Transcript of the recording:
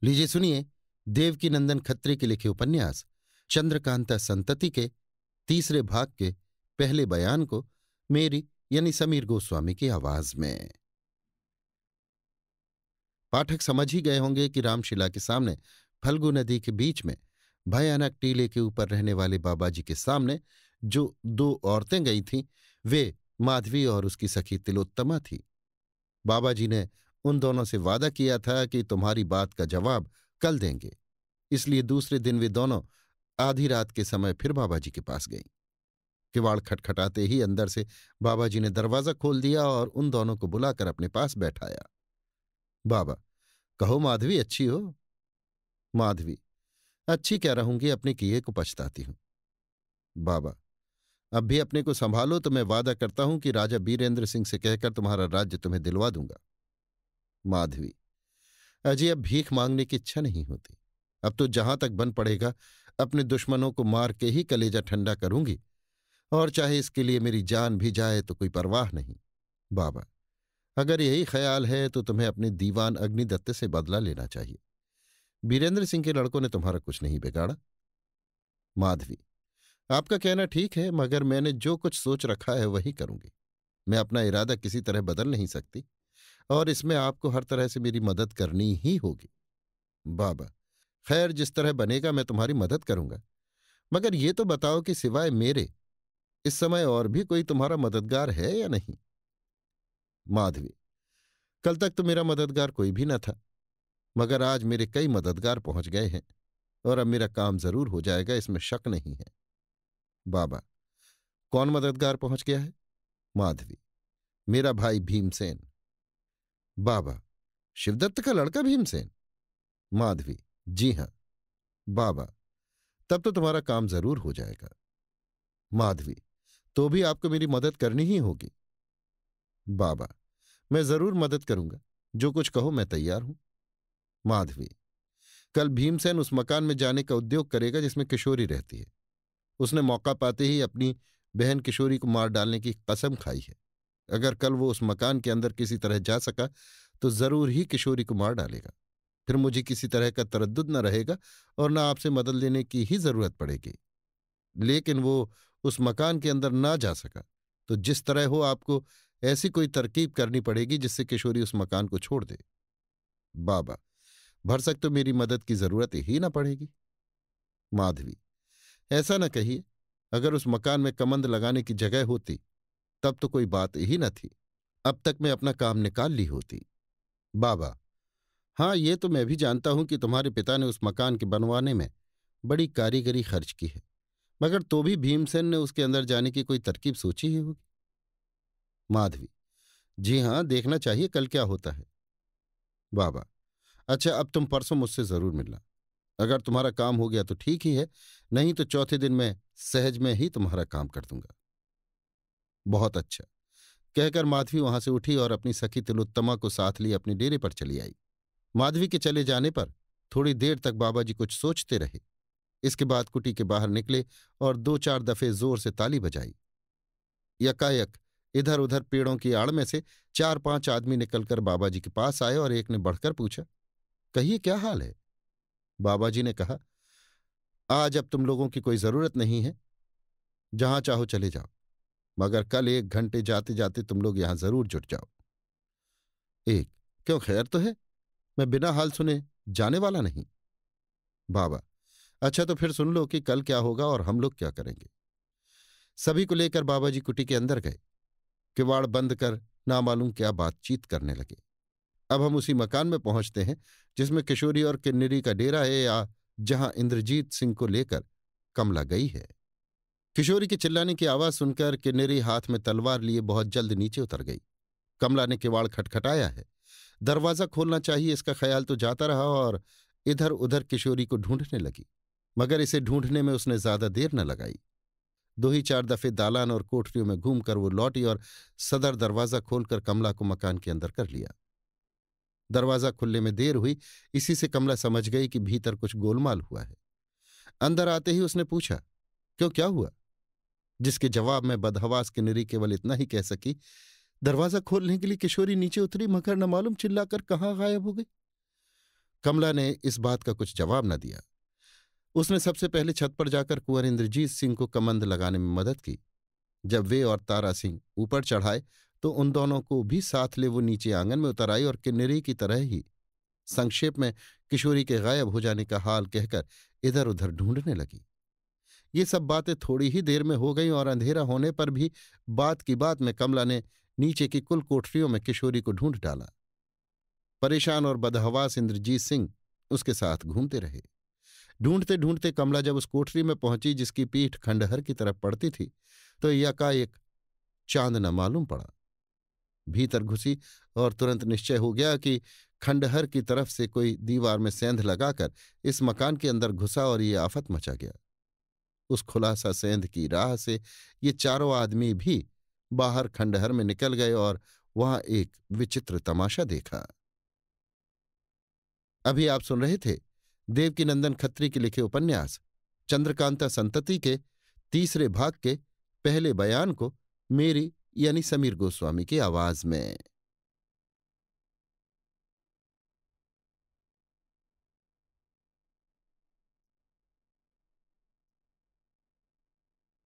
लीजिए सुनिए देवकीनंदन खत्री के लिखे उपन्यास चंद्रकांता संतति के तीसरे भाग के पहले बयान को मेरी यानी समीर गोस्वामी की आवाज में। पाठक समझ ही गए होंगे कि रामशिला के सामने फल्गु नदी के बीच में भयानक टीले के ऊपर रहने वाले बाबाजी के सामने जो दो औरतें गई थीं वे माधवी और उसकी सखी तिलोत्तमा थी। बाबाजी ने उन दोनों से वादा किया था कि तुम्हारी बात का जवाब कल देंगे, इसलिए दूसरे दिन वे दोनों आधी रात के समय फिर बाबाजी के पास गईं। किवाड़ खटखटाते ही अंदर से बाबाजी ने दरवाजा खोल दिया और उन दोनों को बुलाकर अपने पास बैठाया। बाबा, कहो माधवी अच्छी हो? माधवी, अच्छी क्या रहूंगी, अपने किए को पछताती हूं। बाबा, अब भी अपने को संभालो तो मैं वादा करता हूं कि राजा बीरेंद्र सिंह से कहकर तुम्हारा राज्य तुम्हें दिलवा दूंगा। माधवी, अजय अब भीख मांगने की इच्छा नहीं होती। अब तो जहां तक बन पड़ेगा अपने दुश्मनों को मार के ही कलेजा ठंडा करूंगी, और चाहे इसके लिए मेरी जान भी जाए तो कोई परवाह नहीं। बाबा, अगर यही ख्याल है तो तुम्हें अपने दीवान अग्निदत्त से बदला लेना चाहिए। बीरेंद्र सिंह के लड़कों ने तुम्हारा कुछ नहीं बिगाड़ा। माधवी, आपका कहना ठीक है, मगर मैंने जो कुछ सोच रखा है वही करूंगी। मैं अपना इरादा किसी तरह बदल नहीं सकती, और इसमें आपको हर तरह से मेरी मदद करनी ही होगी। बाबा, खैर जिस तरह बनेगा मैं तुम्हारी मदद करूंगा, मगर ये तो बताओ कि सिवाय मेरे इस समय और भी कोई तुम्हारा मददगार है या नहीं? माधवी, कल तक तो मेरा मददगार कोई भी न था, मगर आज मेरे कई मददगार पहुंच गए हैं, और अब मेरा काम जरूर हो जाएगा, इसमें शक नहीं है। बाबा, कौन मददगार पहुंच गया है? माधवी, मेरा भाई भीमसेन। बाबा, शिवदत्त का लड़का भीमसेन? माधवी, जी हां। बाबा, तब तो तुम्हारा काम जरूर हो जाएगा। माधवी, तो भी आपको मेरी मदद करनी ही होगी। बाबा, मैं जरूर मदद करूंगा, जो कुछ कहो मैं तैयार हूं। माधवी, कल भीमसेन उस मकान में जाने का उद्योग करेगा जिसमें किशोरी रहती है। उसने मौका पाते ही अपनी बहन किशोरी को मार डालने की कसम खाई है। अगर कल वो उस मकान के अंदर किसी तरह जा सका तो जरूर ही किशोरी को मार डालेगा। फिर मुझे किसी तरह का तरद्दुद न रहेगा और न आपसे मदद लेने की ही जरूरत पड़ेगी। लेकिन वो उस मकान के अंदर ना जा सका तो जिस तरह हो आपको ऐसी कोई तरकीब करनी पड़ेगी जिससे किशोरी उस मकान को छोड़ दे। बाबा, भरसक तो मेरी मदद की जरूरत ही ना पड़ेगी। माधवी, ऐसा न कहिए, अगर उस मकान में कमंद लगाने की जगह होती तब तो कोई बात ही न थी, अब तक मैं अपना काम निकाल ली होती। बाबा, हाँ ये तो मैं भी जानता हूं कि तुम्हारे पिता ने उस मकान के बनवाने में बड़ी कारीगरी खर्च की है, मगर तो भी भीमसेन ने उसके अंदर जाने की कोई तरकीब सोची ही होगी। माधवी, जी हां, देखना चाहिए कल क्या होता है। बाबा, अच्छा अब तुम परसों मुझसे जरूर मिलना। अगर तुम्हारा काम हो गया तो ठीक ही है, नहीं तो चौथे दिन मैं सहज में ही तुम्हारा काम कर दूंगा। बहुत अच्छा, कहकर माधवी वहां से उठी और अपनी सखी तिलोत्तमा को साथ लिए अपने डेरे पर चली आई। माधवी के चले जाने पर थोड़ी देर तक बाबाजी कुछ सोचते रहे। इसके बाद कुटी के बाहर निकले और दो चार दफे जोर से ताली बजाई। यकायक इधर उधर पेड़ों की आड़ में से चार पांच आदमी निकलकर बाबाजी के पास आए और एक ने बढ़कर पूछा, कहिए क्या हाल है? बाबाजी ने कहा, आज अब तुम लोगों की कोई जरूरत नहीं है, जहां चाहो चले जाओ, मगर कल 1 घंटे जाते जाते तुम लोग यहां जरूर जुट जाओ। एक, क्यों, खैर तो है? मैं बिना हाल सुने जाने वाला नहीं। बाबा, अच्छा तो फिर सुन लो कि कल क्या होगा और हम लोग क्या करेंगे। सभी को लेकर बाबाजी कुटी के अंदर गए। किवाड़ बंद कर नामालूम क्या बातचीत करने लगे। अब हम उसी मकान में पहुंचते हैं जिसमें किशोरी और किन्नरी का डेरा है, या जहां इंद्रजीत सिंह को लेकर कमला गई है। किशोरी के चिल्लाने की आवाज सुनकर किन्नरी हाथ में तलवार लिए बहुत जल्द नीचे उतर गई। कमला ने किवाड़ खटखटाया है, दरवाजा खोलना चाहिए इसका ख्याल तो जाता रहा और इधर उधर किशोरी को ढूंढने लगी, मगर इसे ढूंढने में उसने ज्यादा देर न लगाई। 2 ही 4 दफे दालान और कोठरियों में घूमकर वो लौटी और सदर दरवाजा खोलकर कमला को मकान के अंदर कर लिया। दरवाजा खुलने में देर हुई, इसी से कमला समझ गई कि भीतर कुछ गोलमाल हुआ है। अंदर आते ही उसने पूछा, क्यों, क्या हुआ? जिसके जवाब में बदहवास किन्नरी केवल इतना ही कह सकी, दरवाजा खोलने के लिए किशोरी नीचे उतरी, मगर न मालूम चिल्लाकर कहाँ गायब हो गई। कमला ने इस बात का कुछ जवाब न दिया। उसने सबसे पहले छत पर जाकर कुंवर इंद्रजीत सिंह को कमंद लगाने में मदद की। जब वे और तारा सिंह ऊपर चढ़ाए तो उन दोनों को भी साथ ले वो नीचे आंगन में उतर आई और किन्नरी की तरह ही संक्षेप में किशोरी के गायब हो जाने का हाल कहकर इधर उधर ढूंढने लगी। ये सब बातें थोड़ी ही देर में हो गईं और अंधेरा होने पर भी बात की बात में कमला ने नीचे की कुल कोठरियों में किशोरी को ढूंढ डाला। परेशान और बदहवास इंद्रजीत सिंह उसके साथ घूमते रहे। ढूंढते ढूंढते कमला जब उस कोठरी में पहुंची जिसकी पीठ खंडहर की तरफ पड़ती थी तो यकाएक चांद न मालूम पड़ा। भीतर घुसी और तुरंत निश्चय हो गया कि खंडहर की तरफ से कोई दीवार में सेंध लगाकर इस मकान के अंदर घुसा और ये आफत मचा गया। उस खुलासा सेंध की राह से ये चारों आदमी भी बाहर खंडहर में निकल गए और वहां एक विचित्र तमाशा देखा। अभी आप सुन रहे थे देवकीनंदन खत्री के लिखे उपन्यास चंद्रकांता संतति के तीसरे भाग के पहले बयान को मेरी यानी समीर गोस्वामी की आवाज में।